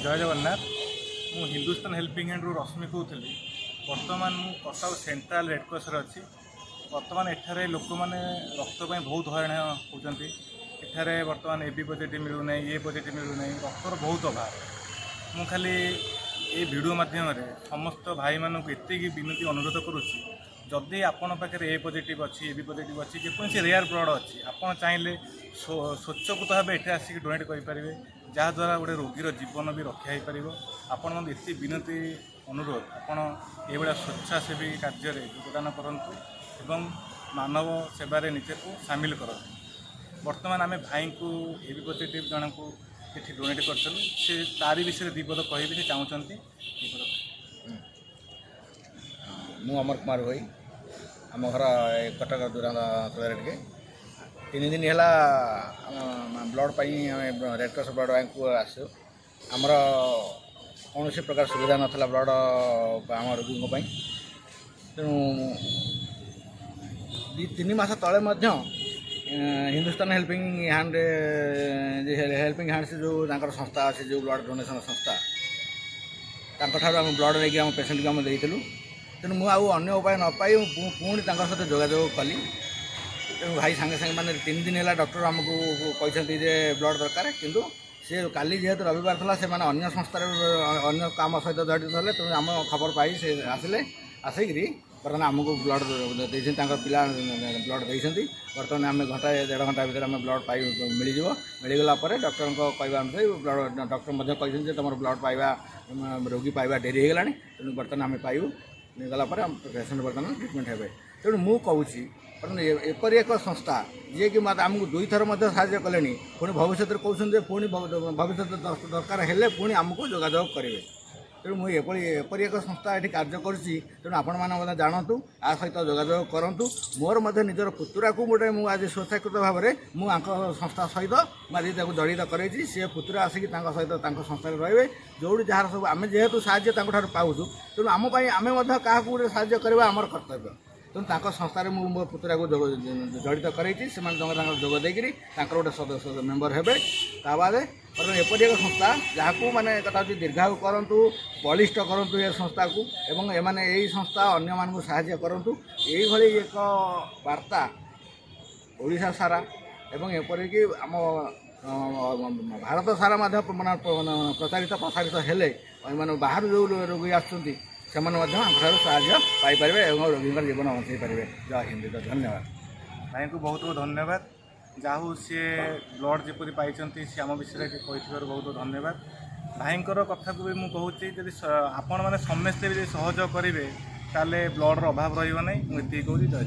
जय जगन्नाथ मु Hindustan helping hand रु रश्मि कहूली। बर्तमान मु कटक सेंट्रल रेडक्रॉस अच्छी। बर्तमान एठारे लोक मैंने रक्त बहुत हईराण होती। एठारे बर्तमान एबी पॉजिटिव मिलूना ये पॉजिटिव मिलूना रक्तर बहुत अभाव। मु खाली ये वीडियो माध्यम समस्त भाई मानक एति विनती अनुरोध करुच्ची जदि आपण पाखे ए पॉजिटिव अच्छी एबी पॉजिटिव अच्छी जेकोसी रेयर ब्लड अच्छी आपड़ चाहिए स्वच्छकृत भाव ये आसिक डोनेट करेंगे जहाँद्वारा गोटे रोगीर जीवन भी रक्षा हो पार। आपण एति विनती अनुरोध आपण ये स्वच्छासेवी कार्य योगदान करूँ एवं मानव सेवार निजक सामिल करूँ। बर्तमान आम भाई को एबी पॉजिटिव जन को ये डोनेट करूँ से तारी विषय दीपद कह से चाहते मु अमर कुमार भाई आम घर कटक दूरांचल टे 3 दिन है blood red cross blood bank को आस आमर कौन प्रकार सुविधा नाला ब्लड आम रोगी तेणु 2-3 मास तले हिंदुस्तान हेल्पिंग हैंड से जो संस्था अच्छे जो ब्लड डोनेशन संस्था आम ब्लड लेकिन आम पेसेंट को आम देलु। तेणु मुझे उपाय न पाई पुणी सहित जोगाजोग कली। तेणु भाई सांगे सांगे मैंने 3 दिन है डॉक्टर आमको कहते ब्लड दरकार किंतु सी काली जेहेतु रविवार था से अन्य संस्थार अन्य काम सहित जड़ित थे। तेणु आम खबर पाई से आसिले आसिक बर्तमान आमको ब्लड देते पिला ब्लड देते। बर्तमान आम घंटा 1.5 घंटा भर आम ब्लड पाई मिलगला डॉक्टर कहवा अनुसार ब्लड डॉक्टर कहते तुम ब्लड पाइबा रोगी पाइबा डेरी होगा। तेणु बर्तमान आम पाइबू गला पेसेंट बर्तमान ट्रिटमेंट हे। तेणु मु कहूँ बर्तमान एपरी एक संस्था जी कि आमको 2 थर साहय कले पुणी भविष्य कहते पुणी भविष्य दरकार हेले पुणी आमको जोगाजोग करेंगे। तेणु मुझे एपरी एक संस्था ये कार्य करुँची। तेणु आपण मैंने जानतु आ सहित जोगाजोग करूँ। मोर निजर पुतुरा को गोटे मुझे स्वेच्छाकृत भाव में मुझे संस्था सहित मुझे जड़ित करे सी पुतुरा आसिक सहित संस्था रे जो जार सब आम जेहेतु साहय पाऊँ तेणु आम आम क्या गोटे साहय करवा आमर कर्तव्य। तेणु संस्था मो पुतुरा को जड़ित करे जोग देकर गोटे सदस्य मेम्बर हे। बाद बर्तमान एपरी एक संस्था जहाँ को मैंने कथा दीर्घायु करूँ बलिष्ठ करूँ ये संस्था को एवं एमाने यही संस्था अन्य मानक साहाय्य करूँ। यही एक वार्ता ओडिशा सारा एवं एपरिक आम भारत सारा प्रचारित प्रसारित हेले माने बाहर जो रोगी आसुँच से साहाय्य पाइपर और रोगी जीवन बचाई पारे। जय हिंद धन्यवाद। भाई को बहुत बहुत धन्यवाद जाहू सी ब्लड जपरी पाई सी आम विषय कही बहुत धन्यवाद। भाईंकर कथा को भी मुझे कहूँ जब आपण मैंने समस्ते भी सहयोग करेंगे ताले ब्लड अभाव रही नहीं मुझे कहूँ। जय